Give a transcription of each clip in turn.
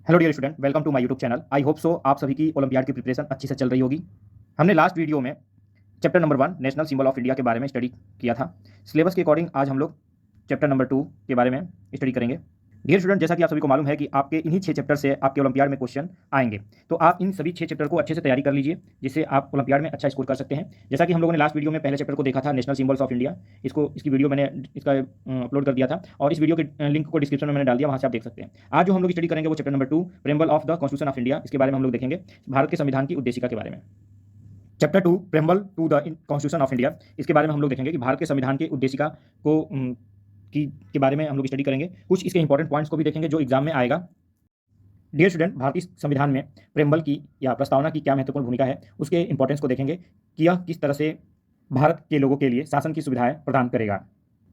Hello dear student, welcome to my YouTube channel. I hope so आप सभी की olympiad की प्रिपरेशन अच्छी से चल रही होगी। हमने लास्ट वीडियो में chapter number 1 national symbol of India के बारे में स्टडी किया था। सिलेबस के अकॉर्डिंग आज हम लोग चैप्टर नंबर 2 के बारे में स्टडी करेंगे। डियर स्टूडेंट, जैसा कि आप सभी को मालूम है कि आपके इन्हीं 6 चैप्टर से आपके ओलंपियाड में क्वेश्चन आएंगे, तो आप इन सभी 6 चैप्टर को अच्छे से तैयारी कर लीजिए, जिससे आप ओलंपियाड में अच्छा स्कोर कर सकते हैं। जैसा कि हम लोगों ने लास्ट वीडियो में पहले चैप्टर को देखा था, नेशनल सिंबल्स ऑफ इंडिया। इसकी वीडियो मैंने इसका अपलोड कर दिया था और इस वीडियो के लिंक को डिस्क्रिप्शन में मैंने डाल दिया, वहाँ से आप देख सकते हैं। आज जो हम लोग स्टडी करेंगे वो chapter number 2 preamble of the constitution of India, इसके बारे में हम लोग देखेंगे, भारत के संविधान की उद्देशिका के बारे में। Chapter 2 preamble to the constitution of India, इसके बारे में हम लोग देखेंगे कि भारत के संविधान की उद्देशिका को के बारे में हम लोग स्टडी करेंगे। कुछ इसके इंपॉर्टेंट पॉइंट्स को भी देखेंगे जो एग्जाम में आएगा। डियर स्टूडेंट, भारतीय संविधान में प्रेम्बल की या प्रस्तावना की क्या महत्वपूर्ण भूमिका है, उसके इंपॉर्टेंस को देखेंगे कि यह किस तरह से भारत के लोगों के लिए शासन की सुविधाएं प्रदान करेगा।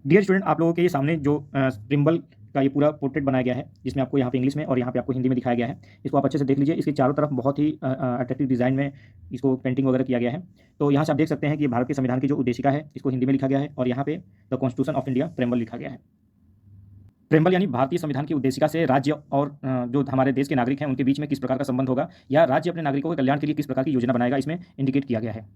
डियर स्टूडेंट, आप लोगों के सामने जो प्रेम्बल का ये पूरा पोर्ट्रेट बनाया गया है, जिसमें आपको यहाँ पे इंग्लिश में और यहाँ पे आपको हिंदी में दिखाया गया है, इसको आप अच्छे से देख लीजिए। इसके चारों तरफ बहुत ही अट्रैक्टिव डिज़ाइन में इसको पेंटिंग वगैरह किया गया है। तो यहाँ से आप देख सकते हैं कि भारत के संविधान की जो उद्देशिका है, इसको हिंदी में लिखा गया है और यहाँ पे the constitution of India preamble लिखा गया है। प्रेम्बल यानी भारतीय संविधान की उद्देशिका से राज्य और जो हमारे देश के नागरिक हैं उनके बीच में किस प्रकार का संबंध होगा, या राज्य अपने नागरिकों के कल्याण के लिए किस प्रकार की योजना बनाएगा, इसमें इंडिकेट किया गया है।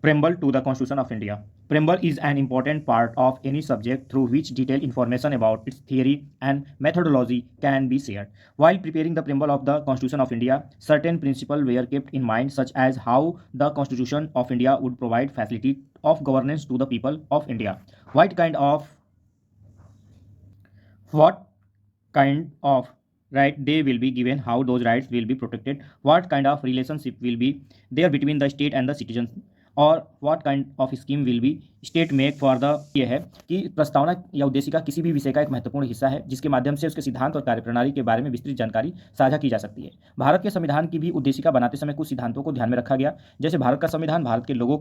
Preamble to the Constitution of India. Preamble is an important part of any subject through which detailed information about its theory and methodology can be shared. While preparing the preamble of the Constitution of India, certain principles were kept in mind, such as how the Constitution of India would provide facility of governance to the people of India. What kind of right they will be given, how those rights will be protected, what kind of relationship will be there between the state and the citizens, और what kind of scheme will be state make for the. ये है कि प्रस्तावना या उद्देशिका किसी भी विषय का एक महत्वपूर्ण हिस्सा है, जिसके माध्यम से उसके सिद्धांत और कार्यप्रणाली के बारे में विस्तृत जानकारी साझा की जा सकती है। भारत के संविधान की भी उद्देशिका बनाते समय कुछ सिद्धांतों को ध्यान में रखा गया, जैसे भारत का संविधान भारत के लोगों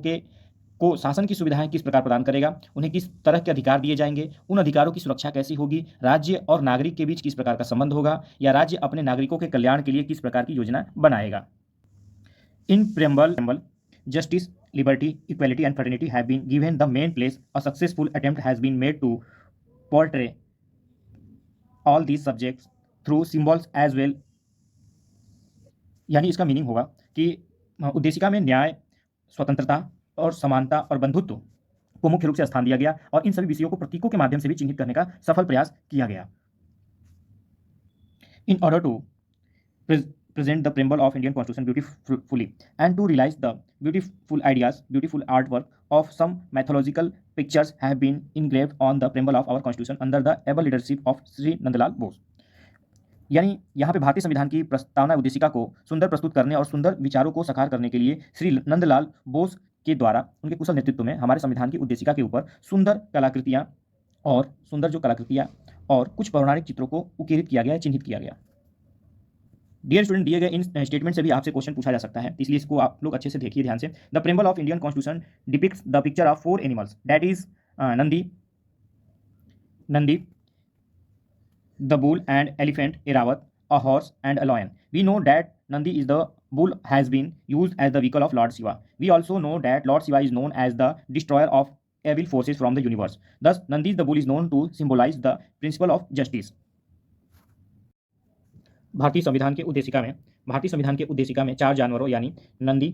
को शासन की सुविधाएं किस प्रकार प्रदान करेगा, उन्हें किस तरह के अधिकार दिए जाएंगे, उन अधिकारों की सुरक्षा कैसी होगी, राज्य और नागरिक के बीच किस प्रकार का संबंध होगा, या राज्य अपने नागरिकों के कल्याण के लिए किस प्रकार की योजना बनाएगा। इन preamble justice, liberty, equality and fraternity have been given the main place. A successful attempt has been made to portray all these subjects through symbols as well. यानी इसका मीनिंग होगा कि उद्देशिका में न्याय, स्वतंत्रता और समानता और बंधुत्व को मुख्य रूप से स्थान दिया गया और इन सभी विषयों को प्रतीकों के माध्यम से भी चिन्हित करने का सफल प्रयास किया गया। In order to present the preamble of Indian Constitution beautifully and to realize the beautiful ideas, beautiful artwork of some mythological pictures have been engraved on the preamble of our Constitution under the able leadership of Sri Nandlal Bose. यानी यहाँ पे भारतीय संविधान की प्रस्तावना उद्देशिका को सुंदर प्रस्तुत करने और सुंदर विचारों को साकार करने के लिए श्री नंदलाल बोस के द्वारा उनके कुशल नेतृत्व में हमारे संविधान की उद्देशिका के ऊपर सुंदर कलाकृतियाँ और कुछ पौराणिक चित्रों को उकेरित किया गया, चिन्हित किया गया। डियर स्टूडेंट, दिए गए इन स्टेटमेंट से भी आपसे क्वेश्चन पूछा जा सकता है, इसलिए इसको आप लोग अच्छे से देखिए ध्यान से। The preamble of Indian constitution depicts the picture of 4 animals, that is Nandi, the bull and elephant, Airavat, a horse and a lion. We know that Nandi is the bull has been used as the vehicle of Lord Shiva. We also know that Lord Shiva is known as the destroyer of evil forces from the universe. Thus, Nandi the bull is known to symbolize the principle of justice. भारतीय संविधान के उद्देशिका में 4 जानवरों यानी नंदी,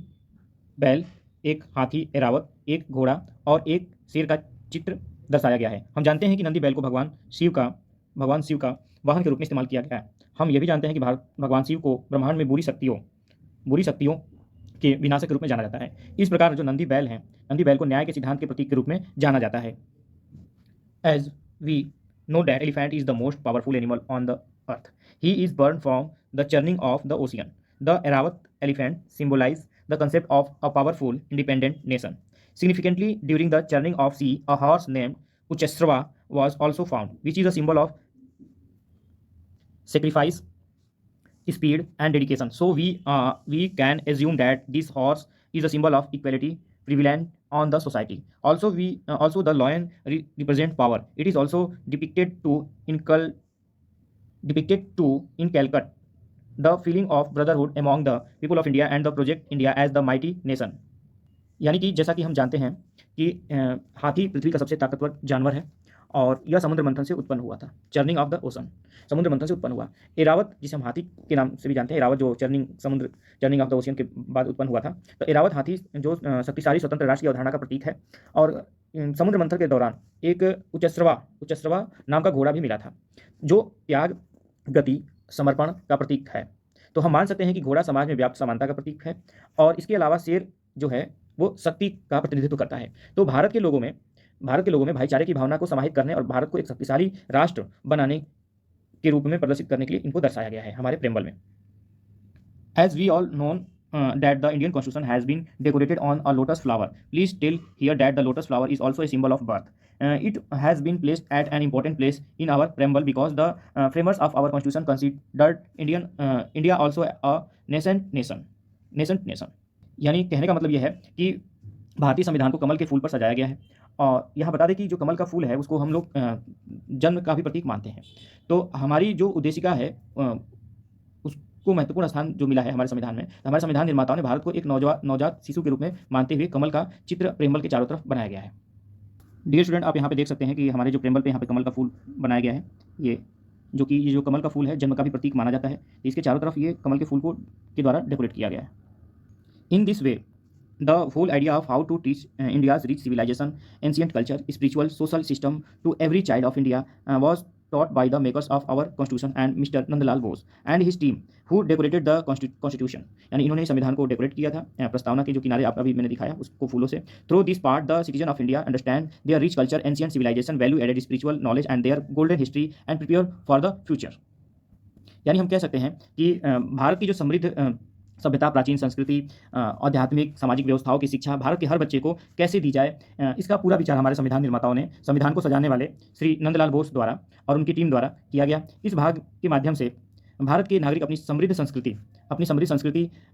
बैल, एक हाथी एरावत, एक घोड़ा और एक शेर का चित्र दर्शाया गया है। हम जानते हैं कि नंदी बैल को भगवान शिव का वाहन के रूप में इस्तेमाल किया गया है। हम यह भी जानते हैं कि भगवान शिव को ब्रह्मांड में बुरी शक्तियों के विनाशक के रूप में जाना जाता है। इस प्रकार जो नंदी बैल को न्याय के सिद्धांत के प्रतीक के रूप में जाना जाता है। As we know that elephant is the most powerful animal on the earth. He is born from the churning of the ocean. The Airavata elephant symbolizes the concept of a powerful, independent nation. Significantly, during the churning of sea, a horse named Uchasrava was also found, which is a symbol of sacrifice, speed, and dedication. So we can assume that this horse is a symbol of equality prevalent on the society. Also, the lion represents power. It is also depicted to inculcate the feeling of brotherhood among the people of India and the project India as the mighty nation. यानी कि जैसा कि हम जानते हैं कि हाथी पृथ्वी का सबसे ताकतवर जानवर है और यह समुद्र मंथन से उत्पन्न हुआ था। चर्निंग ऑफ द ओशन, समुद्र मंथन से उत्पन्न हुआ। एरावत, जिसे हम हाथी के नाम से भी जानते हैं, एरावत जो चर्निंग ऑफ द ओशन के बाद उत्पन्न हुआ था। तो एरावत हाथी जो शक्तिशाली स्वतंत्र राष्ट्र की अवधारणा का प्रतीक है। और समुद्र मंथन के दौरान एक उच्चस्रवा नाम का घोड़ा भी मिला था, जो त्याग, गति, समर्पण का प्रतीक है। तो हम मान सकते हैं कि घोड़ा समाज में व्याप्त समानता का प्रतीक है। और इसके अलावा शेर जो है वो शक्ति का प्रतिनिधित्व करता है। तो भारत के लोगों में भाईचारे की भावना को समाहित करने और भारत को एक शक्तिशाली राष्ट्र बनाने के रूप में प्रदर्शित करने के लिए इनको दर्शाया गया है हमारे प्रेम्बल में। As we all know that the Indian Constitution has been decorated on a lotus flower. Please tell here that the lotus flower is also a symbol of birth. It has been placed at an important place in our preamble because the framers of our Constitution considered India also a nascent nation. यानी कहने का मतलब यह है कि भारतीय संविधान को कमल के फूल पर सजाया गया है। और यहाँ बता दें कि जो कमल का फूल है उसको हम लोग जन्म का भी प्रतीक मानते हैं। तो हमारी जो उद्देशिका है को महत्वपूर्ण स्थान जो मिला है हमारे संविधान में। हमारे संविधान निर्माताओं ने भारत को एक नवजात शिशु के रूप में मानते हुए कमल का चित्र प्रेम्बल के चारों तरफ बनाया गया है। डियर स्टूडेंट, आप यहाँ पे देख सकते हैं कि हमारे जो प्रेम्बल पे यहाँ पे कमल का फूल बनाया गया है, ये जो कमल का फूल है जन्म का भी प्रतीक माना जाता है। इसके चारों तरफ ये कमल के फूल के द्वारा डेकोरेट किया गया है। In this way the whole idea of how to teach India's rich civilization, ancient culture, spiritual, social system to every child of India was taught by the makers of our constitution and Mr. Nandlal Bose and his team who decorated the constitution। यानी इन्होंने संविधान को decorate किया था प्रस्तावना के जो किनारे आप अभी मैंने दिखाया उसको फूलों से। Through this part the citizen of India understand their rich culture, ancient civilisation, value added spiritual knowledge and their golden history and prepare for the future. यानी हम कह सकते हैं कि भारत की जो समृद्ध सभ्यता, प्राचीन संस्कृति, आध्यात्मिक सामाजिक व्यवस्थाओं की शिक्षा भारत के हर बच्चे को कैसे दी जाए, इसका पूरा विचार हमारे संविधान निर्माताओं ने संविधान को सजाने वाले श्री नंदलाल बोस द्वारा और उनकी टीम द्वारा किया गया। इस भाग के माध्यम से भारत के नागरिक अपनी समृद्ध संस्कृति,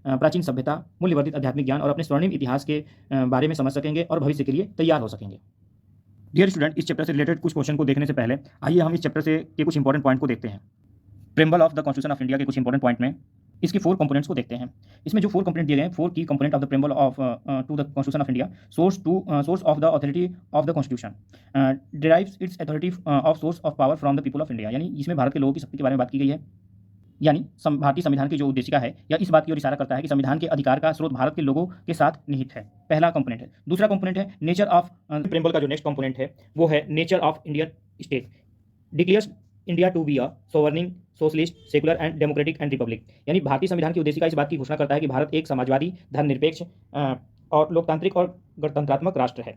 प्राचीन सभ्यता, मूल्यवर्धित आध्यात्मिक ज्ञान और अपने स्वर्णिम इतिहास के बारे में समझ सकेंगे और भविष्य के लिए तैयार हो सकेंगे। डियर स्टूडेंट, इस चैप्टर से रिलेटेड कुछ क्वेश्चन को देखने से पहले आइए हम इस चैप्टर से के कुछ इंपॉर्टेंट पॉइंट को देखते हैं। Preamble of the constitution of India के कुछ इंपॉर्टेंट पॉइंट में इसके 4 कंपोनेंट्स को देखते हैं। इसमें जो 4 कंपोनेंट दिए गए हैं, 4 की component of the preamble of to the constitution of India. Source of the authority of the constitution derives its authority of source of power from the people of India. यानी इसमें भारत के लोगों की शक्ति के बारे में बात की गई है। यानी भारतीय संविधान की जो उद्देशिका है या इस बात की ओर इशारा करता है कि संविधान के अधिकार का स्रोत भारत के लोगों के साथ निहित है। पहला कंपोनेंट है। दूसरा कंपोनेंट है नेचर ऑफ प्रेम्बल का जो नेक्स्ट कंपोनेंट है वो है nature of Indian state. Declares India to be a sovereign, socialist, secular and democratic and republic. यानी भारतीय संविधान की उद्देशिका इस बात की घोषणा करता है कि भारत एक समाजवादी, धर्मनिरपेक्ष और लोकतांत्रिक और गणतंत्रात्मक राष्ट्र है।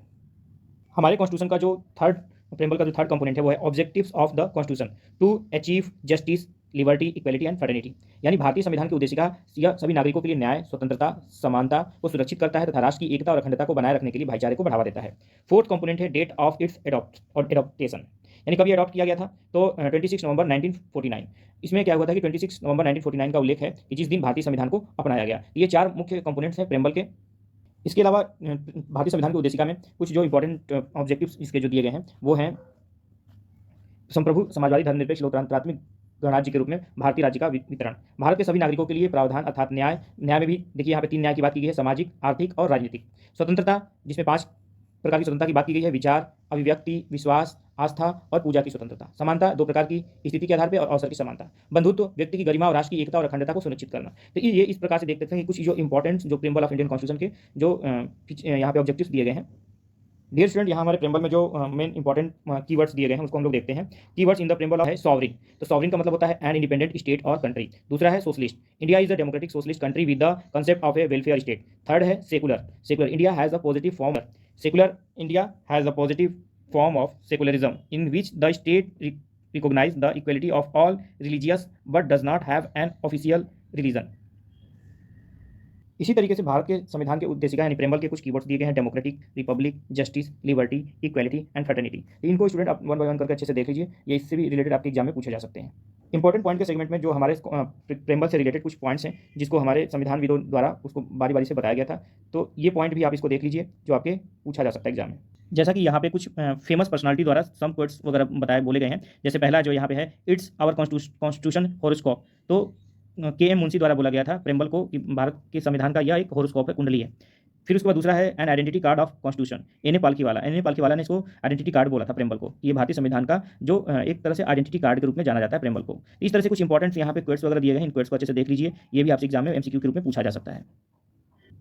हमारे कॉन्स्टिट्यूशन का जो प्रेम्बल का जो थर्ड कंपोनेंट है वो है objectives of the constitution to achieve justice, liberty, equality and fraternity. यानी भारतीय संविधान की उद्देशिका यह सभी नागरिकों के लिए न्याय, स्वतंत्रता, समानता को सुरक्षित करता है तथा राष्ट्र की एकता और अखंडता को बनाए रखने के लिए भाईचारे को बढ़ावा देता है। फोर्थ कंपोनेंट है डेट ऑफ इट्स एडॉप्टेशन। यानी कभी अडॉप्ट किया गया था तो 26 नवंबर 1949। इसमें क्या हुआ था कि 26 नवंबर 1949 का उल्लेख है कि जिस दिन भारतीय संविधान को अपनाया गया। ये 4 मुख्य कंपोनेंट्स हैं प्रेम्बल के। इसके अलावा भारतीय संविधान की उद्देशिका में कुछ जो इंपॉर्टेंट ऑब्जेक्टिव्स इसके जो दिए गए हैं वो हैं संप्रभु, समाजवादी, धर्मनिरपेक्ष, लोकतांत्रिक गणराज्य के रूप में भारतीय राज्य का वितरण, भारत के सभी नागरिकों के लिए प्रावधान अर्थात न्याय में भी देखिए यहाँ पे 3 न्याय की बात की गई है, सामाजिक, आर्थिक और राजनीतिक। स्वतंत्रता जिसमें 5 प्रकार की स्वतंत्रता की बात की गई है, विचार, अभिव्यक्ति, विश्वास, आस्था और पूजा की स्वतंत्रता। समानता 2 प्रकार की, स्थिति के आधार पर और अवसर की समानता। बंधुत्व व्यक्ति की गरिमा और राष्ट्र की एकता और अखंडता को सुनिश्चित करना। तो ये इस प्रकार से देख सकते हैं कि कुछ जो इंपॉर्टेंट जो प्रेम्बल ऑफ इंडियन कॉन्स्टिट्यूशन के जो यहाँ पे ऑब्जेक्टिव्स दिए गए हैं। डियर स्टूडेंट, यहाँ हमारे प्रेम्बल में जो मेन इंपॉर्टेंट कीवर्ड्स दिए गए हैं उसको हम लोग देखते हैं। कीवर्ड्स इन द प्रेम्बल है सॉवरिन। तो सॉवरिन का मतलब होता है एन इंडिपेंडेंट स्टेट और कंट्री। दूसरा है socialist, India is a democratic socialist country with the concept of a welfare state. Third है secular India has a positive form of secularism in which the state recognise the equality of all religious but does not have an official religion. इसी तरीके से भारत के संविधान के उद्देशिका यानी preamble के कुछ कीवर्ड्स दिए गए हैं, democratic, Republic, justice, liberty, equality and fraternity. तो इनको स्टूडेंट आप 1 बाय 1 करके अच्छे से देख लीजिए, ये इससे भी रिलेटेड आपके एग्जाम में पूछे जा सकते हैं। इंपॉर्टेंट पॉइंट के सेगमेंट में जो हमारे प्रेम्बल से रिलेटेड कुछ पॉइंट्स हैं जिसको हमारे संविधानविदों द्वारा उसको बारी बारी से बताया गया था, तो ये पॉइंट भी आप इसको देख लीजिए जो आपके पूछा जा सकता है एग्जाम में। जैसा कि यहाँ पे कुछ फेमस पर्सनालिटी द्वारा सम कोट्स वगैरह बोले गए हैं। जैसे पहला जो यहाँ पे है, इट्स आवर कॉन्स्टिट्यूशन हॉरोस्कोप। तो के एम मुंशी द्वारा बोला गया था प्रेम्बल को कि भारत के संविधान का यह एक हॉरोस्कोप है, कुंडली है। फिर उसके बाद दूसरा है an identity card of constitution, N A Palkhivala ने इसको आइडेंटिटी कार्ड बोला था प्रेम्बल को। ये भारतीय संविधान का जो एक तरह से आइडेंटिटी कार्ड के रूप में जाना जाता है प्रेम्बल को। इस तरह से कुछ इंपॉर्टेंट यहाँ पे क्वेश्चन वगैरह दिए गए हैं, इन क्वेश्चन को अच्छे से देख लीजिए, ये भी आपसे एग्जाम में एमसीक्यू के रूप में पूछा जा सकता है।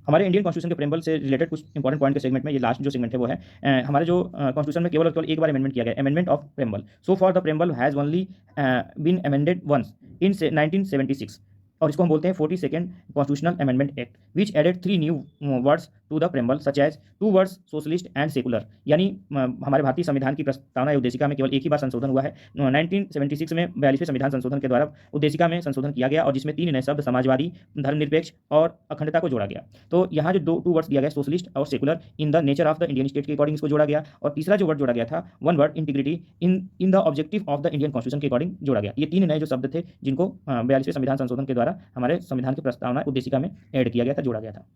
हमारे इंडियन कॉन्स्टिट्यूशन के प्रेम्बल से रिलेटेड कुछ इंपॉर्टेंट पॉइंट के सेगमेंट में, ये लास्ट जो सेगमेंट है वो है हमारे जो कॉन्स्टिट्यूशन में केवल और केवल एक बार अमेंडमेंट किया गया, amendment of preamble. So for the preamble has only been amended once in 1976, और इसको हम बोलते हैं 42nd constitutional amendment act, which added 3 new words to the preamble such as 2 words socialist and secular. यानी हमारे भारतीय संविधान की प्रस्तावना या उद्देशिका में केवल एक ही बार संशोधन हुआ है। 1976 में 42वें संविधान संशोधन के द्वारा उद्देशिका में संशोधन किया गया, और जिसमें 3 नए शब्द समाजवादी, धर्मनिरपेक्ष और अखंडता को जोड़ा गया। तो यहाँ जो 2 वर्ड्स दिया गया सोशलिस्ट और secular in the nature of the Indian state के अकॉर्डिंग इसको जोड़ा गया, और तीसरा जो वर्ड जोड़ा गया था 1 word integrity in the objective of the Indian constitution के अकॉर्डिंग जोड़ा गया। ये 3 नए जो शब्द थे जिनको 42वें संविधान संशोधन के द्वारा हमारे संविधान की प्रस्तावना उद्देशिका में ऐड किया गया था, जोड़ा गया था।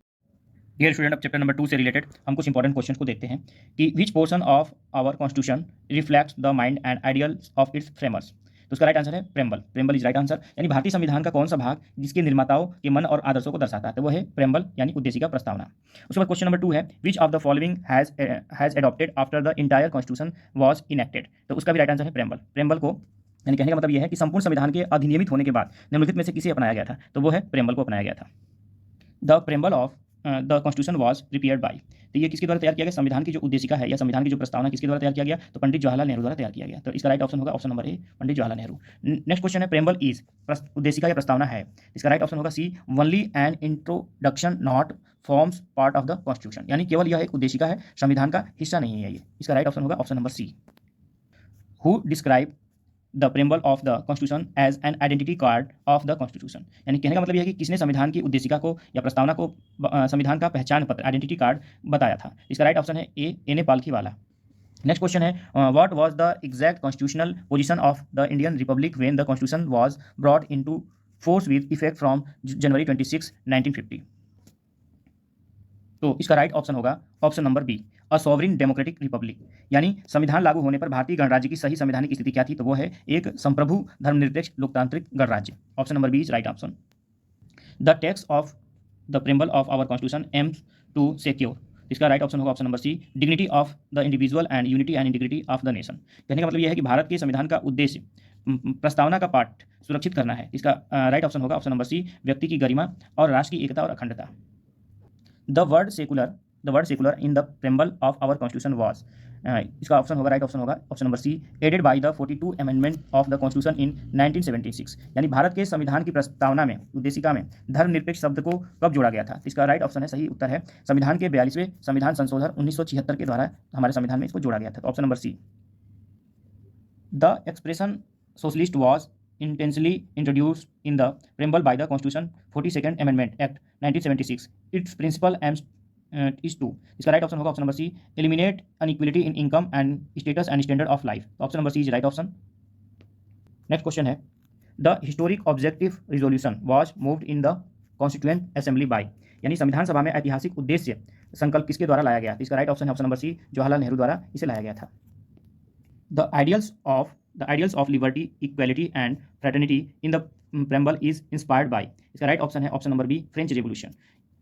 डियर स्टूडेंट, अब चैप्टर नंबर 2 से रिलेटेड हम कुछ इंपॉर्टेंट क्वेश्चन को देखते हैं कि which portion of our constitution reflects the mind and ideals of its framers. तो उसका राइट आंसर है preamble. Preamble is right answer. यानी भारतीय संविधान का कौन सा भाग जिसके निर्माताओं के मन और आदर्शों को दर्शाता है, तो वो है प्रेम्बल यानी उद्देशिका प्रस्तावना। उसके बाद क्वेश्चन नंबर 2 है विच of the following has adopted after the entire constitution was enacted. तो उसका भी राइट आंसर है प्रेम्बल। प्रेम्बल को यानी कहने का मतलब यह है कि संपूर्ण संविधान के अधिनियमित होने के बाद निम्नलिखित में से किसे अपनाया गया था, तो वो है प्रेम्बल को अपनाया गया था। The preamble of the constitution was prepared by. तो ये किसके द्वारा तैयार किया गया, संविधान की जो उद्देशिका है या संविधान की जो प्रस्तावना किसके द्वारा तैयार किया गया, तो पंडित जवाहरलाल नेहरू द्वारा तैयार किया गया। तो इसका राइट ऑप्शन होगा option number A, Pandit Jawaharlal Nehru. Next question है प्रेम्बल इज, उद्देशिका या प्रस्तावना है, इसका राइट ऑप्शन होगा C, only an introduction not forms part of the constitution. यानी केवल यह एक उद्देशिका है, संविधान का हिस्सा नहीं है ये। इसका राइट ऑप्शन होगा option number C. Who describe the preamble of the constitution as an identity card of the constitution. यानी कहने का मतलब यह है कि किसने संविधान की उद्देशिका को या प्रस्तावना को संविधान का पहचान पत्र आइडेंटिटी कार्ड बताया था। इसका राइट ऑप्शन है ए, एन ए पालकी वाला। नेक्स्ट क्वेश्चन है what was the exact constitutional position of the Indian Republic when the constitution was brought into force with effect from January 26, 1950। तो इसका राइट ऑप्शन होगा ऑप्शन नंबर बी, अ sovereign democratic republic. यानी संविधान लागू होने पर भारतीय गणराज्य की सही संवैधानिक स्थिति क्या थी, तो वो है एक संप्रभु धर्मनिरपेक्ष लोकतांत्रिक गणराज्य। Option number B is right option. The text of the preamble of our constitution aims to secure. इसका राइट ऑप्शन होगा option number C, dignity of the individual and unity and integrity of the nation. कहने का मतलब यह है कि भारत के संविधान का उद्देश्य प्रस्तावना का पाठ सुरक्षित करना है। इसका राइट ऑप्शन होगा ऑप्शन नंबर सी, व्यक्ति की गरिमा और राष्ट्र की एकता और अखंडता। The word secular in the preamble of our constitution was, इसका ऑप्शन होगा राइट ऑप्शन होगा option number C, added by the 42 amendment of the constitution in 1976। यानी भारत के संविधान की प्रस्तावना में उद्देशिका में धर्मनिरपेक्ष शब्द को कब जोड़ा गया था। इसका राइट ऑप्शन है, सही उत्तर है संविधान के 42वें संविधान संशोधन 1976 के द्वारा हमारे संविधान में इसको जोड़ा गया था। तो option number C. The expression socialist was intentionally introduced in the preamble by the Constitution 42nd Amendment Act 1976. Its principal aims is to, इसका राइट ऑप्शन होगा option number C, eliminate inequality in income and status and standard of life। Option number C is right option. Next question है the historic objective resolution was moved in the constituent assembly by. यानी संविधान सभा में ऐतिहासिक उद्देश्य संकल्प किसके द्वारा लाया गया। इसका राइट ऑप्शन है option number C, Jawaharlal Nehru द्वारा इसे लाया गया था। The ideals of liberty, equality and fraternity in the preamble is inspired by. इसका राइट ऑप्शन है option number B, French revolution.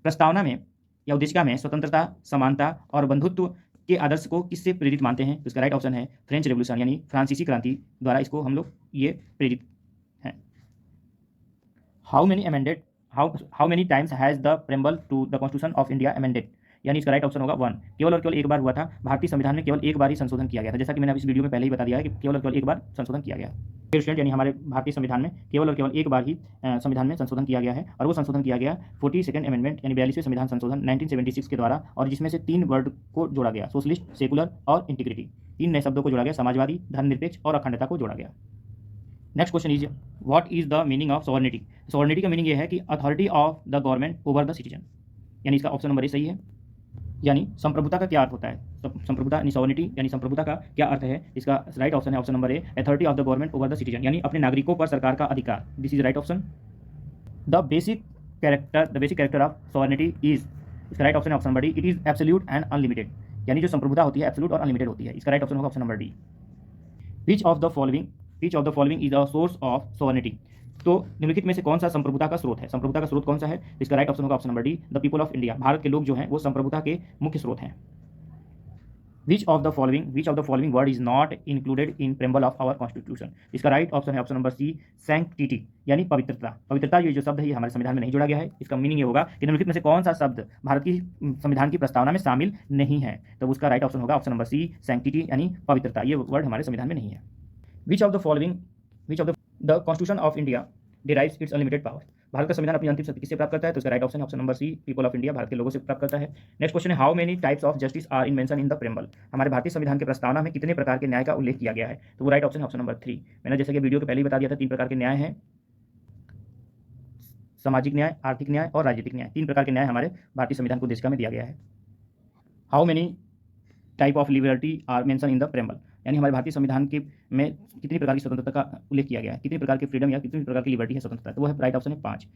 प्रस्तावना में या उद्देशिका में स्वतंत्रता, समानता और बंधुत्व के आदर्श को किससे प्रेरित मानते हैं। तो इसका राइट ऑप्शन है फ्रेंच रेवोल्यूशन, यानी फ्रांसीसी क्रांति द्वारा इसको हम लोग ये प्रेरित हैं। How many times has the preamble to the constitution of India amended. यानी इसका राइट ऑप्शन होगा 1, केवल और केवल एक बार हुआ था। भारतीय संविधान में केवल एक बार ही संशोधन किया गया था, जैसा कि मैंने अब इस वीडियो में पहले ही बता दिया है कि केवल और केवल एक बार संशोधन किया गया। स्टूडेंट, यानी हमारे भारतीय संविधान में केवल और केवल एक बार ही संविधान में संशोधन किया गया है, और वो संशोधन किया गया 42nd अमेंडमेंट यानी 42वें संविधान संशोधन 1976 के द्वारा, और जिसमें से 3 वर्ड को जोड़ा गया, सोशलिस्ट, सेकुलर और इंटीग्रिटी। 3 नए शब्दों को जोड़ा गया, समाजवादी, धर्मनिरपेक्ष और अखंडता को जोड़ा गया। Next question is what is the meaning of sovereignty. Sovereignty का मीनिंग ये है कि authority of the government over the citizen. यानी इसका ऑप्शन नंबर ए सही है। यानी संप्रभुता का क्या अर्थ होता है, संप्रभुता यानी सॉवरेनिटी यानी संप्रभुता का क्या अर्थ है। इसका राइट ऑप्शन है option number A, authority of the government over the citizen, यानी अपने नागरिकों पर सरकार का अधिकार। This is right option. The basic character of sovereignty is, इसका राइट ऑप्शन है option number D, it is absolute and unlimited. यानी जो संप्रभुता होती है एब्सोल्यूट और अनलिमिटेड होती है। इसका राइट ऑप्शन होगा option number D. Which of the following is the source of sovereignty. तो निम्नलिखित में से कौन सा संप्रभुता का स्रोत है? संप्रभुता का स्रोत कौन सा है? इसका राइट ऑप्शन होगा option number D, the people of India. Bharat के लोग जो हैं वो संप्रभुता के मुख्य स्रोत हैं। Which of the following word is not included in preamble of our constitution? इसका राइट ऑप्शन है ऑप्शन नंबर सी, सैंक्टिटी, यानी पवित्रता। पवित्रता ये जो शब्द है ये हमारे संविधान में नहीं जोड़ा गया है। इसका मीनिंग ये होगा कि निम्नलिखित में से कौन सा शब्द भारत की संविधान की प्रस्तावना में शामिल नहीं है? तो उसका राइट ऑप्शन होगा ऑप्शन नंबर सी, सैंक्टिटी, यानी पवित्रता। ये वर्ड हमारे संविधान में नहीं है। विच of the constitution of India derives it's unlimited power? Bharat का संविधान अपनी अंतिम शक्ति किससे प्राप्त करता है? तो इसका राइट ऑप्शन है option number C, people of India, Bharat के लोगों से प्राप्त करता है। नेक्स्ट क्वेश्चन है, how many types of justice are in mention in the preamble? हमारे भारतीय संविधान के प्रस्तावना में कितने प्रकार के न्याय का उल्लेख किया गया है? तो वो राइट ऑप्शन है ऑप्शन नंबर 3। मैंने जैसे कि वीडियो के पहले ही बता दिया था, 3 प्रकार के न्याय हैं, सामाजिक न्याय, आर्थिक न्याय और राजनीतिक न्याय। 3 प्रकार के न्याय हमारे भारतीय संविधान को उद्देशिका में दिया गया है। How many type of liberty are mention in the preamble? यानी हमारे भारतीय संविधान के में कितनी प्रकार की स्वतंत्रता का उल्लेख किया गया है, कितनी प्रकार की फ्रीडम या कितनी प्रकार की लिबर्टी है, स्वतंत्रता। तो वो है राइट ऑप्शन है 5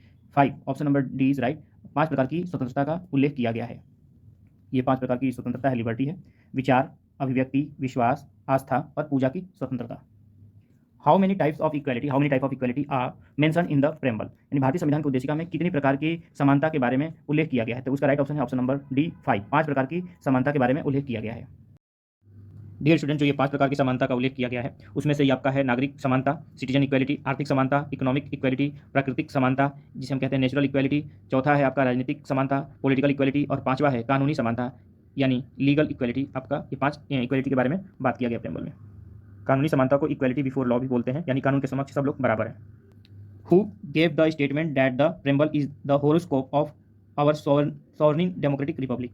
option number D is right. 5 प्रकार की स्वतंत्रता का उल्लेख किया गया है। ये 5 प्रकार की स्वतंत्रता है, लिबर्टी है, विचार, अभिव्यक्ति, विश्वास, आस्था और पूजा की स्वतंत्रता। How many type of equality are mention in the preamble? यानी भारतीय संविधान की उद्देशिका में कितनी प्रकार की समानता के बारे में उल्लेख किया गया है? तो उसका राइट ऑप्शन है ऑप्शन नंबर डी 5 प्रकार की समानता के बारे में उल्लेख किया गया है। डियर स्टूडेंट, जो ये 5 प्रकार की समानता का उल्लेख किया गया है उसमें से ये आपका है नागरिक समानता, सिटीजन इक्वालिटी, आर्थिक समानता, इकोनॉमिक इक्वालिटी, प्राकृतिक समानता जिसे हम कहते हैं नेचुरल इक्वालिटी, चौथा है आपका राजनीतिक समानता, पॉलिटिकल इक्वालिटी, और 5वां है कानूनी समानता यानी लीगल इक्वालिटी। आपका ये 5 इक्वालिटी के बारे में बात किया गया प्रेम्बल में। कानूनी समानता को इक्वालिटी बिफोर लॉ भी बोलते हैं, यानी कानून के समक्ष सब लोग बराबर हैं। Who gave the statement that the preamble is the horoscope of our sovereign democratic republic?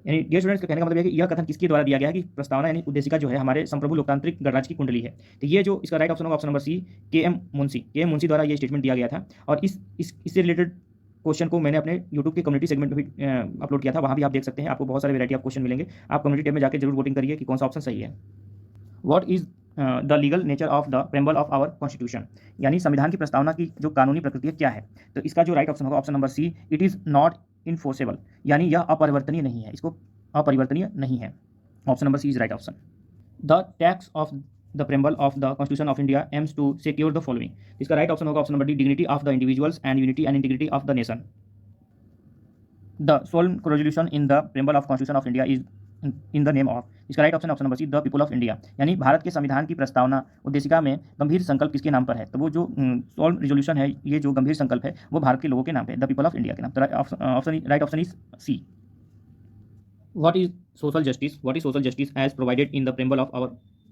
यानी डियर स्टूडेंट्स, का कहने का मतलब है कि यह कथन किसके द्वारा दिया गया है कि प्रस्तावना यानी उद्देशिका जो है हमारे संप्रभु लोकतांत्रिक गणराज्य की कुंडली है। तो ये जो इसका राइट ऑप्शन होगा option number C, K M. Munshi द्वारा ये स्टेटमेंट दिया गया था। और इससे रिलेटेड क्वेश्चन को मैंने अपने यूट्यूब के कम्युनिटी सेगमेंट में भी अपलोड किया था, वहाँ भी आप देख सकते हैं। आपको बहुत सारे वैरायटी ऑफ क्वेश्चन मिलेंगे। आप कम्युनिटी टैब में जाकर जरूर वोटिंग करिए कि कौन सा ऑप्शन सही है। What is the legal nature of the preamble of our constitution? यानी संविधान की प्रस्तावना की जो कानूनी प्रकृति है क्या है? तो इसका जो राइट ऑप्शन होगा option number C, it is not enforceable, यानी यह अपरिवर्तनीय नहीं है, इसको अपरिवर्तनीय नहीं है। Option number C is right option. The text of the preamble of the constitution of India aims to secure the following? इसका राइट ऑप्शन होगा option number D, dignity of the individuals and unity and integrity of the nation. The soul resolution in the preamble of constitution of India is in the name of? इसका right option option number C, the people of India, यानी भारत के संविधान की प्रस्तावना उद्देशिका में गंभीर संकल्प किसके नाम पर है? तो वो जो सोल रेजोल्यूशन है, ये जो गंभीर संकल्प है वो भारत के लोगों के नाम पे, द पीपल ऑफ इंडिया के नाम। तो right option is C. What is social justice as provided in the preamble of our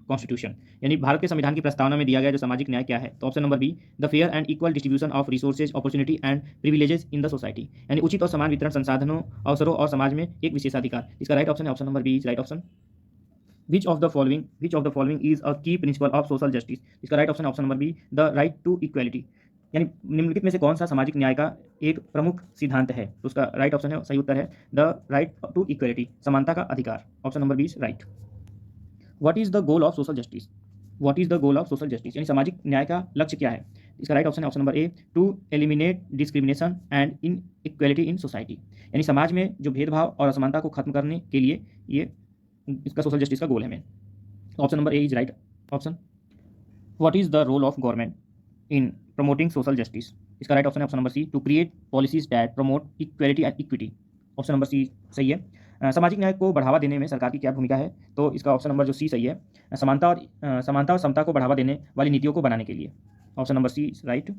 constitution? यानी भारत के संविधान की प्रस्तावना में दिया गया जो सामाजिक न्याय क्या है? तो option number B, the fair and equal distribution of resources, opportunity and privileges in the society, यानी उचित और समान वितरण संसाधनों, अवसरों और समाज में एक विशेषाधिकार। इसका राइट ऑप्शन है option number B is right option. Which of the following is a key principle of social justice? इसका राइट ऑप्शन है option number B, the right to equality, यानी निम्नलिखित में से कौन सा सामाजिक न्याय का एक प्रमुख सिद्धांत है? तो उसका राइट ऑप्शन है, सही उत्तर है द राइट टू इक्वलिटी, समानता का अधिकार। Option number B is right. What is the goal of social justice? यानी सामाजिक न्याय का लक्ष्य क्या है? इसका राइट ऑप्शन है option number A, to eliminate discrimination and inequality in society, यानी समाज में जो भेदभाव और असमानता को खत्म करने के लिए ये इसका सोशल जस्टिस का गोल है main. Option number A is right option. What is the role of government in promoting social justice? इसका राइट ऑप्शन है option number C, to create policies that promote equality and equity. Option number C सही है। सामाजिक न्याय को बढ़ावा देने में सरकार की क्या भूमिका है? तो इसका ऑप्शन नंबर जो सी सही है, समानता और समता को बढ़ावा देने वाली नीतियों को बनाने के लिए। Option number C right.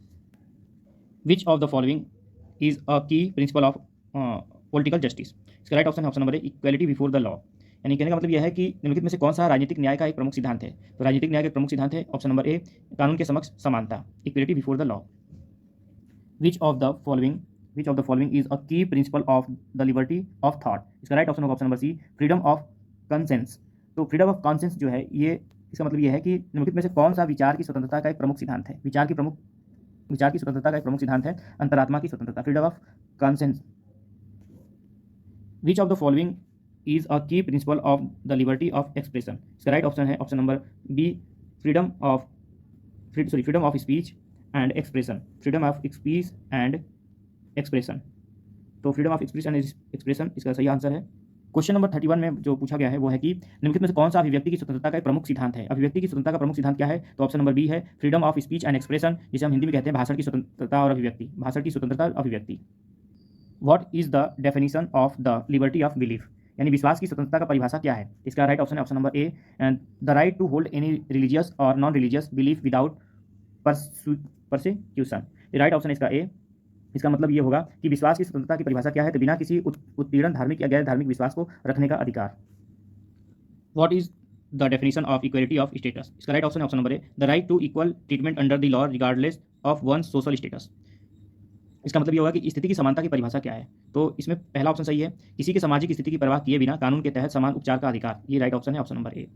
Which of the following is a key principle of political justice? इसका राइट ऑप्शन है option number A, equality before the law, यानी कहने का मतलब यह है कि निम्नलिखित में से कौन सा राजनीतिक न्याय का एक प्रमुख सिद्धांत है? तो राजनीतिक न्याय का प्रमुख सिद्धांत है ऑप्शन नंबर ए, कानून के समक्ष समानता, equality before the law. Which of the following is a key principle of the liberty of thought? इसका राइट ऑप्शन होगा option number C, freedom of conscience. तो फ्रीडम ऑफ कंसेंस जो है ये, इसका मतलब यह है कि निम्नलिखित में से कौन सा विचार की स्वतंत्रता का एक प्रमुख सिद्धांत है? विचार की स्वतंत्रता का एक प्रमुख सिद्धांत है अंतरात्मा की स्वतंत्रता, freedom of conscience. Which of the following is a key principle of the liberty of expression? इसका राइट ऑप्शन है option number B, freedom of speech and expression, तो freedom of speech and expression इसका सही answer है। Question number 31 में जो पूछा गया है वो है कि निम्नलिखित में से कौन सा अभिव्यक्ति की स्वतंत्रता का एक प्रमुख सिद्धांत है। अभिव्यक्ति की स्वतंत्रता का प्रमुख सिद्धांत क्या है? तो ऑप्शन नंबर बी है freedom of speech and expression, जिसे हम हिंदी में कहते हैं भाषण की स्वतंत्रता और अभिव्यक्ति, भाषण की स्वतंत्रता और अभिव्यक्ति। What is the definition of the liberty of belief, यानी विश्वास की स्वतंत्रता का परिभाषा क्या है? इसका राइट ऑप्शन है option number A the right to hold any religious or non religious belief without persecution. Right option है इसका ए। इसका मतलब ये होगा कि विश्वास की स्वतंत्रता की परिभाषा क्या है? तो बिना किसी उत्पीड़न धार्मिक या गैर धार्मिक विश्वास को रखने का अधिकार। What is the definition of equality of status? इसका राइट ऑप्शन है option number A the right to equal treatment under the law regardless of one social status. इसका मतलब ये होगा कि स्थिति की समानता की परिभाषा क्या है? तो इसमें पहला ऑप्शन सही है, किसी की सामाजिक स्थिति की परवाह किए बिना कानून के तहत समान उपचार का अधिकार। ये राइट ऑप्शन है option number A.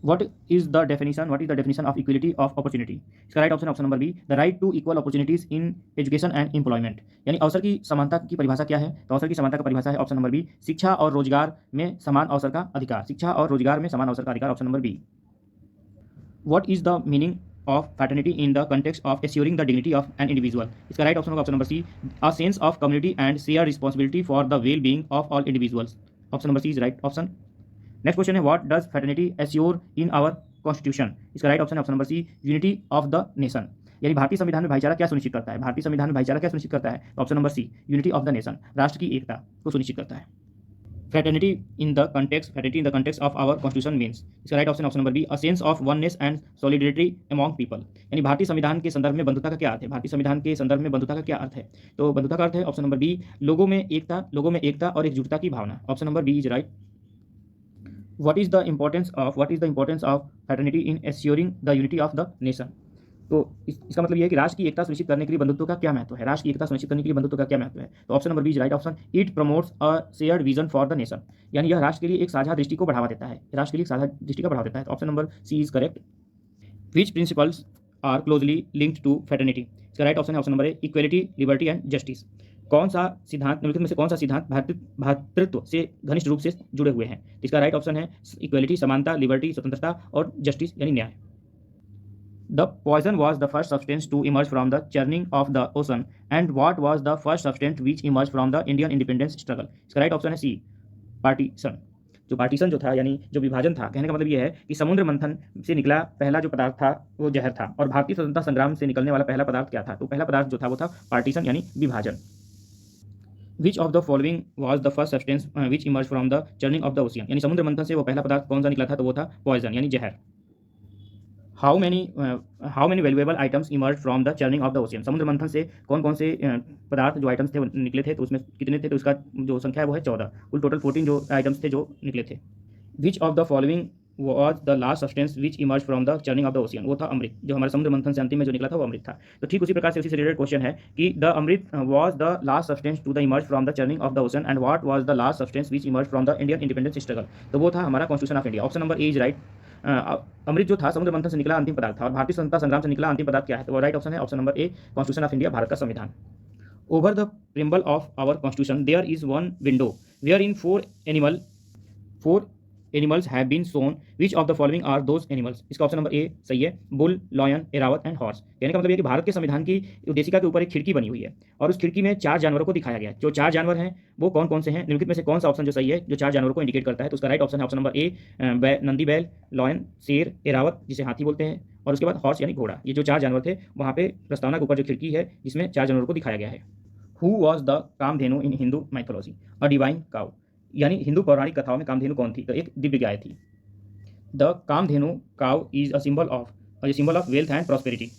What is the definition of equality of opportunity? इसका right option option number B the right to equal opportunities in education and employment, यानी अवसर की समानता की परिभाषा क्या है? तो अवसर की समानता का परिभाषा है ऑप्शन नंबर बी शिक्षा और रोजगार में समान अवसर का अधिकार, शिक्षा और रोजगार में समान अवसर का अधिकार, option number B. What is the meaning of fraternity in the context of assuring the dignity of an individual? इसका राइट ऑप्शन होगा option number C a sense of community and shared responsibility for the well being of all individuals, option number C is right option. Next question है what does fraternity assure in our constitution? इसका right option है option number C unity of the nation, यानी भारतीय संविधान में भाईचारा क्या सुनिश्चित करता है? भारतीय संविधान में भाईचारा क्या सुनिश्चित करता है? Option number C unity of the nation, राष्ट्र की एकता को सुनिश्चित करता है। fraternity in the context of our constitution means, इसका right option option number B a sense of oneness and solidarity among people, यानी भारतीय संविधान के संदर्भ में बंधुता का क्या अर्थ है? भारतीय संविधान के संदर्भ में बंधुता का क्या अर्थ है? तो बंधुता का अर्थ है ऑप्शन नंबर बी लोगों में एकता और एकजुटता की भावना, option number B is right. What is the importance of fraternity in assuring the unity of the nation? तो इसका मतलब यह है कि राष्ट्र की एकता सुनिश्चित करने के लिए बंधुत्व का क्या महत्व है? राष्ट्र की एकता सुनिश्चित करने के लिए बंधुत्व का क्या महत्व है? तो option number B is right option it promotes a shared vision for the nation, यानी यह राष्ट्र के लिए एक साझा दृष्टि को बढ़ावा देता है, राष्ट्र के लिए एक साझा दृष्टि का बढ़ावा देता है। तो option number C is correct. Which principles are closely linked to fraternity? इसका राइट ऑप्शन है option number A equality, liberty and justice. कौन सा सिद्धांत निम्नलिखित में से कौन सा सिद्धांत भातृत्व से घनिष्ठ रूप से जुड़े हुए हैं? इसका राइट ऑप्शन है इक्वलिटी, समानता, लिबर्टी, स्वतंत्रता और जस्टिस यानी न्याय। The poison was the first substance to emerge from the churning of the ocean, and what was the first substance which emerged from the Indian independence struggle? इसका right option है सी partition. जो partition जो था यानी जो विभाजन था, कहने का मतलब ये है कि समुद्र मंथन से निकला पहला जो पदार्थ था वो जहर था, और भारतीय स्वतंत्रता संग्राम से निकलने वाला पहला पदार्थ क्या था? तो पहला पदार्थ जो था वो था पार्टीशन यानी विभाजन। विच of the following was the first substance which emerge from the churning of the ocean, यानी समुद्र मंथन से वो पहला पदार्थ कौन सा निकला था? तो वो था पॉइजन यानी जहर। How many valuable items emerge from the churning of the ocean, Samudra Manthan से कौन कौन से पदार्थ जो आइटम्स थे निकले थे? तो उसमें कितने थे? तो इसका जो संख्या है वो है 14, कुल टोटल 14 जो आइटम्स थे जो निकले थे। विच of the following was the last substance which emerge from the churning of the ocean? वो था अमृत, जो हमारे समुद्र मंथन से अंतिम में जो निकला था वो अमृत था। तो ठीक उसी प्रकार से उसी से रिलेटेड क्वेश्चन है कि the amrit was the last substance to the emerge from the churning of the ocean, and what was the last substance which emerge from the Indian independence struggle? तो वो था हमारा constitution of India, option number A is right. अमृत जो था समुद्र मंथन से निकला अंतिम पदार्थ था, और भारतीय स्वतंत्रता संग्राम से निकला अंतिम पदार्थ क्या है? तो वो राइट ऑप्शन है option number A constitution of India, Bharat का संविधान। Over the preamble of our constitution there is one window where in four animals have been shown, which of the following are those animals? इसका option number A सही है, bull, lion, Airavat and horse. कहने का मतलब ये कि भारत के संविधान की उद्देशिका के ऊपर एक खिड़की बनी हुई है, और उस खिड़की में 4 जानवरों को दिखाया गया है। जो 4 जानवर हैं वो कौन कौन से हैं? निम्नलिखित में से कौन सा ऑप्शन जो सही है जो 4 जानवरों को इंडिकेट करता है? तो उसका राइट ऑप्शन है ऑप्शन नंबर ए नंदी बैल, लॉयन, शेर, एरावत जिसे हाथी बोलते हैं, और उसके बाद हॉर्स यानी घोड़ा। ये जो 4 जानवर थे वहाँ पे प्रस्तावना के ऊपर जो खिड़की है जिसमें 4 जानवरों को दिखाया गया है। Who was the Kamdhenu in Hindu mythology? A divine cow, यानी हिंदू पौराणिक कथाओं में कामधेनु कौन थी? तो एक दिव्य गाय थी। The Kamdhenu cow is a symbol of wealth and prosperity.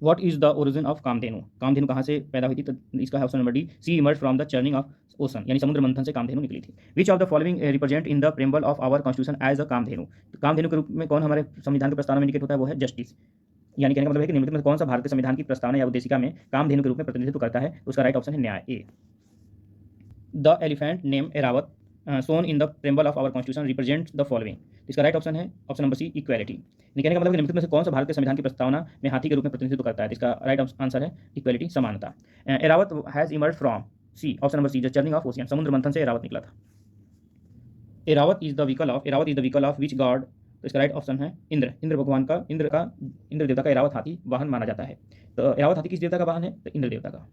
What is the origin of Kamdhenu? Kamdhenu कहाँ से पैदा हुई थी? तो इसका है option number D sea emerge from the churning of ocean, यानी समुद्र मंथन से कामधेनु निकली थी। Which of the following represent in the preamble of our constitution as a Kamdhenu? तो कामधेनु के रूप में कौन हमारे संविधान के प्रस्तावना में इंडिकेट होता है? वो है जस्टिस, यानी कहने का मतलब है कि निम्नलिखित में कौन सा भारतीय संविधान की प्रस्तावना या उद्देशिका में कामधेनु के रूप में प्रतिनिधित्व करता है? तो उसका राइट ऑप्शन है न्याय A. The elephant name Airavat shown in the preamble of our constitution represent the following. इसका राइट ऑप्शन है ऑप्शन नंबर सी इक्वलिटी। कहने का मतलब कि निम्नलिखित में से कौन सा भारत के संविधान की प्रस्तावना में हाथी के रूप में प्रतिनिधित्व करता है? इसका राइट आंसर है इक्वलिटी, समानता। Airavat has emerge from sea, option number C the churning of ocean, Samudra Manthan से एरावत निकला था। Airavat is the vehicle of which god? तो इसका राइट ऑप्शन है इंद्र भगवान का, इंद्र देवता का एरावत हाथी वाहन माना जाता है। तो एरावत हाथी किस देवता का वाहन है? तो इंद्र देवता का।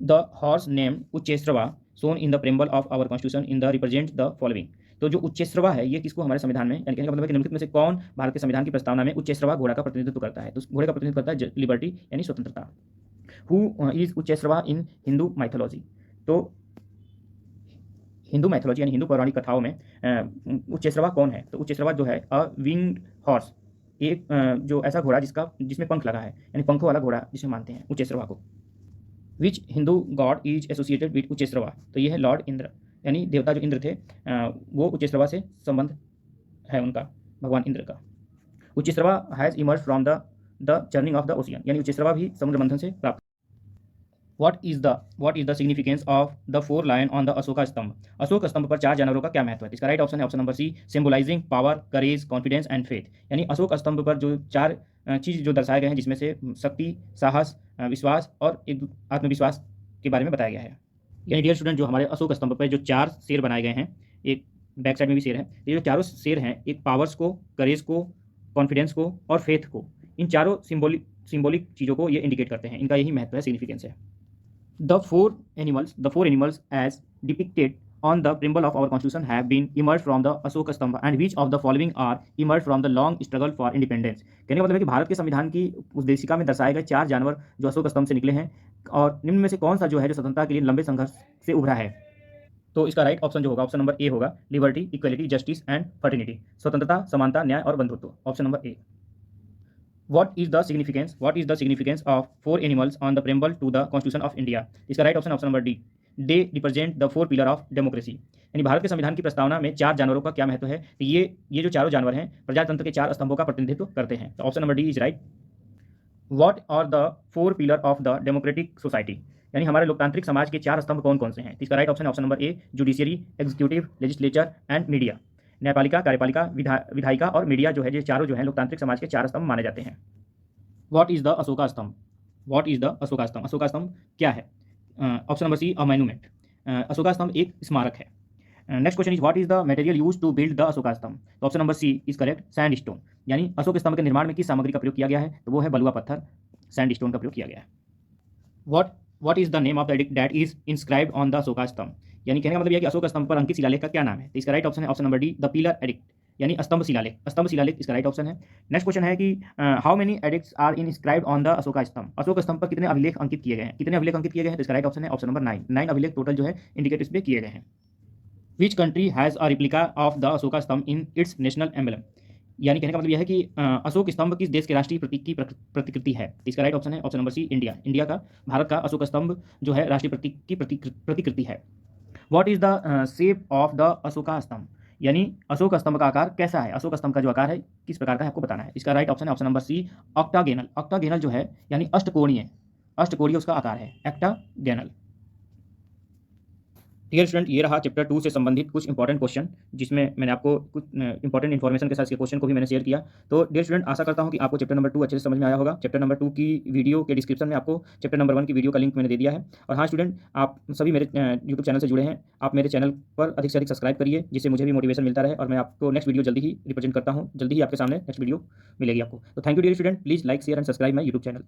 The horse named Uchchaishrava shown in the preamble of our constitution in the represent the following. तो जो उच्चैश्रवा है ये किसको हमारे संविधान में, यानी कहने का मतलब है कि निम्नलिखित में से कौन भारत के संविधान की प्रस्तावना में उच्चैश्रवा घोड़ा का प्रतिनिधित्व करता है? तो घोड़े का प्रतिनिधित्व करता है लिबर्टी यानी स्वतंत्रता। Who is Uchchaishrava in Hindu mythology? तो हिंदू मैथोलॉजी यानी हिंदू पौराणिक कथाओं में उच्चैश्रवा कौन है? तो उच्चैश्रवा जो है अ विंग्ड हॉर्स, एक जो ऐसा घोड़ा जिसमें पंख लगा है, यानी पंखों वाला घोड़ा जिसे मानते हैं उच्चैश्रवा को। Which Hindu god is associated with Uchchaishrava? तो ये है लॉर्ड इंद्र, यानी देवता जो इंद्र थे वो उच्चैश्रवा से संबंध है उनका, भगवान इंद्र का। Uchchaishrava has emerge from the churning of the ocean, यानी उच्चैश्रवा भी समुद्र मंथन से प्राप्त। What is the significance of the 4 lion on the Ashoka Stambh? Ashok स्तंभ पर 4 जानवरों का क्या महत्व है? इसका राइट ऑप्शन है option number C, symbolising power, courage, confidence and faith. यानी अशोक स्तंभ पर जो 4 चीज़ जो दर्शाए गए हैं जिसमें से शक्ति, साहस, विश्वास और एक आत्मविश्वास के बारे में बताया गया है। यानी डियर स्टूडेंट, जो हमारे अशोक स्तंभ पर जो 4 शेर बनाए गए हैं, एक बैक साइड में भी शेर है, ये जो चारों शेर हैं एक पावर्स को, करेज को, कॉन्फिडेंस को और फेथ को, इन चारों सिंबॉलिक चीज़ों को ये इंडिकेट करते हैं, इनका यही महत्व है, सिग्निफिकेंस है। The four animals as depicted on the preamble of our constitution have been emerged from the Ashoka Stambha and which of the following are emerged from the long struggle for independence? कहने का मतलब है कि भारत के संविधान की उद्देशिका में दर्शाए गए 4 जानवर जो अशोक स्तंभ से निकले हैं और निम्न में से कौन सा जो है जो स्वतंत्रता के लिए लंबे संघर्ष से उभरा है? तो इसका राइट ऑप्शन जो होगा ऑप्शन नंबर ए होगा, liberty, equality, justice and fraternity. स्वतंत्रता, समानता, न्याय और बंधुत्व, option number A. What is the significance of 4 animals on the preamble to the Constitution of India? इसका right option number D, they represent the 4 pillar of democracy. यानी भारत के संविधान की प्रस्तावना में 4 जानवरों का क्या महत्व है? तो ये जो चारों जानवर हैं प्रजातंत्र के 4 स्तंभों का प्रतिनिधित्व करते हैं। तो option number D is right. What are the 4 pillar of the democratic society? यानी हमारे लोकतांत्रिक समाज के 4 स्तंभ कौन कौन से हैं? इसका राइट ऑप्शन है option number A, judiciary, executive, legislature and media. न्यायपालिका, कार्यपालिका, विधायिका और मीडिया जो है ये चारों जो है लोकतांत्रिक समाज के 4 स्तंभ माने जाते हैं। व्हाट इज द अशोका स्तंभ? व्हाट इज द अशोका स्तंभ? अशोका स्तंभ क्या है? Option number C, a monument. Ashoka Stambh एक स्मारक है। Next question is what is the material use to build the Ashoka Stambh? तो option number C is correct, sandstone. यानी अशोक स्तंभ के निर्माण में किस सामग्री का प्रयोग किया गया है? तो वो है बलुआ पत्थर, सैंड स्टोन का प्रयोग किया गया है। What is the name of the addict that is inscribed on the Ashoka स्तंभ? यानी कहने का मतलब यह कि अशोक स्तंभ पर अंकित शिलालेख का क्या नाम है? तो इसका राइट ऑप्शन है option number D, the pillar edict, यानी स्तंभ शिलालेख। स्तंभ शिलालेख इसका राइट ऑप्शन है। नेक्स्ट क्वेश्चन है कि how many edicts are inscribed on the Ashoka Stambh? Ashok स्तंभ पर कितने अभिलेख अंकित किए गए हैं? कितने अभिलेख अंकित किए गए हैं? तो इसका राइट ऑप्शन है ऑप्शन नंबर 9 अभिलेख टोटल जो है इंडिकेट इस पे किए गए हैं। Which country has a replica of the Ashoka स्तंभ इन इट्स नेशनल एम्बलम? यानी कहने का मतलब यह है कि अशोक स्तंभ किस देश के राष्ट्रीय प्रतीक की प्रतिकृति है? इसका राइट ऑप्शन है option number C, India. India का, भारत का अशोक स्तंभ जो है राष्ट्रीय प्रतीक की प्रतिकृति है। What is the shape of the Ashoka स्तंभ? यानी अशोक स्तंभ का आकार कैसा है? अशोक स्तंभ का जो आकार है किस प्रकार का है आपको बताना है। इसका राइट ऑप्शन है option number C, octagonal. Octagonal जो है यानी अष्टकोणीय उसका आकार है, ऑक्टागोनल। डियर स्टूडेंट, ये रहा चैप्टर 2 से संबंधित कुछ इंपॉर्टेंट क्वेश्चन, जिसमें मैंने आपको कुछ इंपॉर्टेंट इन्फॉर्मेशन के साथ इसके क्वेश्चन को भी मैंने शेयर किया। तो डियर स्टूडेंट, आशा करता हूँ कि आपको चैप्टर नंबर 2 अच्छे से समझ में आया होगा। चैप्टर नंबर 2 की वीडियो के डिस्क्रिप्शन में आपको चैप्टर नंबर 1 की वीडियो का लिंक मैंने दे दिया है। और हाँ स्टूडेंट, आप सभी मेरे यूट्यूब चैनल से जुड़े हैं, आप मेरे चैनल पर अधिक से अधिक सब्सक्राइब करिए, जिससे मुझे भी मोटिवेशन मिलता रहे और मैं आपको नेक्स्ट वीडियो जल्दी ही रिप्रेजेंट करता हूँ। जल्दी ही आपके सामने नेक्स्ट वीडियो मिलेगी आपको। तो thank you dear student, please like, share and subscribe my YouTube channel.